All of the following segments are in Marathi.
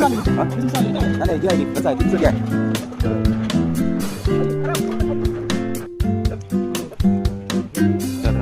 नाही घ्या कसं आहे तुमचं घ्या चला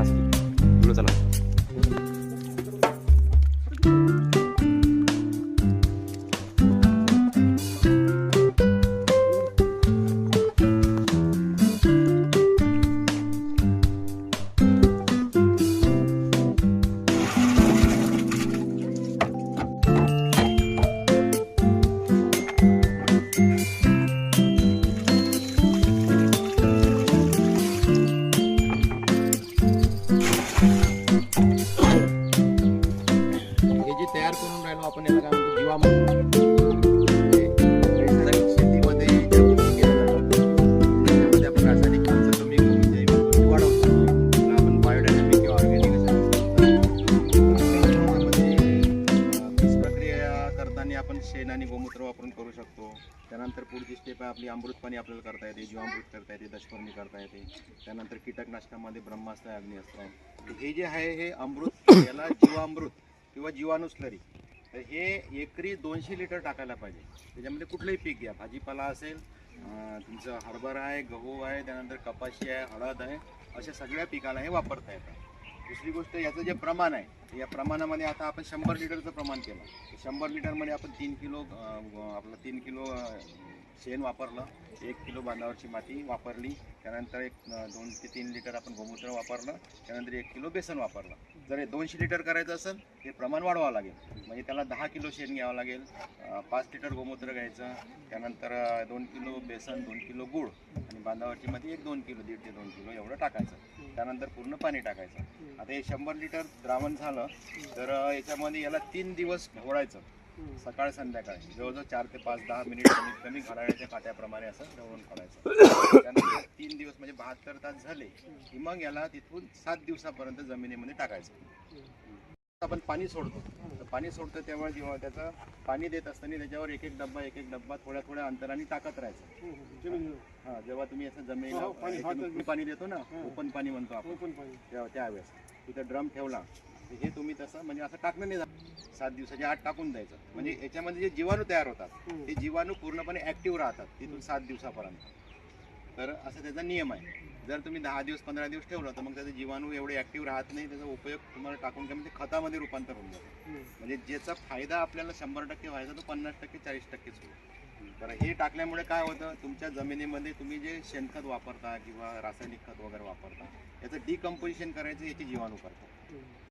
तयार करून राहिलो आपण याला काय म्हणतो जीवामृत शेतीमध्ये त्यामध्ये आपण रासायनिक खर्च कमी करून जैविक वाढवतो आपण बायोडायनॅमिक किंवा वीज प्रक्रिया करताना आपण शेण आणि गोमूत्र वापरून करू शकतो. त्यानंतर पुढची स्टेप आहे आपली अमृत पाणी आपल्याला करता येते, जीवामृत करता येते, दशपर्णी करता येते. त्यानंतर कीटकनाशकामध्ये ब्रह्मास्त्र अग्निअस्त्र हे जे आहे हे अमृत याला जीवामृत किंवा जीवाणू स्लरी तर हे एकरी 200 लिटर टाकायला पाहिजे. त्याच्यामध्ये कुठलंही पीक घ्या, भाजीपाला असेल, तुमचं हरभरा आहे, गहू आहे, त्यानंतर कपाशी आहे, हळद आहे, अशा सगळ्या पिकाला हे वापरता येतं. दुसरी गोष्ट याचं जे प्रमाण आहे या प्रमाणामध्ये आता आपण 100 लिटरचं प्रमाण केलं. 100 लिटरमध्ये आपण 3 किलो आपलं 3 किलो शेण वापरलं, 1 किलो बांधावरची माती वापरली, त्यानंतर 2 ते 3 लिटर आपण गोमूत्र वापरलं, त्यानंतर 1 किलो बेसन वापरलं. जर हे 200 लिटर करायचं असेल हे प्रमाण वाढवावं लागेल. म्हणजे त्याला 10 किलो शेण घ्यावं लागेल, 5 लिटर गोमूत्र घ्यायचं, त्यानंतर 2 किलो बेसन, 2 किलो गूळ आणि बांधावरची माती 1-2 किलो, 1.5 ते 2 किलो एवढं टाकायचं. त्यानंतर पूर्ण पाणी टाकायचं. आता हे 100 लिटर द्रावण झालं तर याच्यामध्ये याला 3 दिवस ढवळायचं, सकाळ संध्याकाळी जवळजवळ 4 ते 5-10 मिनिट कमीत कमी घड्याळाच्या काट्याप्रमाणे असं ढवळून काढायचं. त्यानंतर 3 दिवस म्हणजे 72 तास झाले की मग याला तिथून 7 दिवसापर्यंत जमिनीमध्ये टाकायचं. आपण पाणी सोडतो तर पाणी सोडतो तेव्हा जेव्हा त्याचं पाणी देत असताना त्याच्यावर एक एक डब्बा थोड्या थोड्या अंतराने टाकत राहायचं. हां, जेव्हा तुम्ही असं जमिनीला पाणी देतो ना, ओपन पाणी म्हणतो आपण, त्यावेळेस तिथं ड्रम ठेवला हे तुम्ही तसं म्हणजे असं टाकणं नाही जात, 7 दिवसाच्या आत टाकून द्यायचं. म्हणजे याच्यामध्ये जे जीवाणू तयार होतात ते जीवाणू पूर्णपणे ॲक्टिव्ह राहतात तिथून 7 दिवसापर्यंत. तर असं त्याचा नियम आहे. जर तुम्ही 10 दिवस 15 दिवस ठेवलं तर मग त्याचे जीवाणू एवढे ॲक्टिव्ह राहत नाही, त्याचा उपयोग तुम्हाला टाकून म्हणजे खतामध्ये रूपांतर होऊन जातं. म्हणजे ज्याचा फायदा आपल्याला 100% व्हायचा तो 50% 40%च होईल. तर हे टाकल्यामुळे काय होतं, तुमच्या जमिनीमध्ये तुम्ही जे शेणखत वापरता किंवा रासायनिक खत वगैरे वापरता याचं डिकम्पोजिशन करायचं याचे जीवाणू करतात.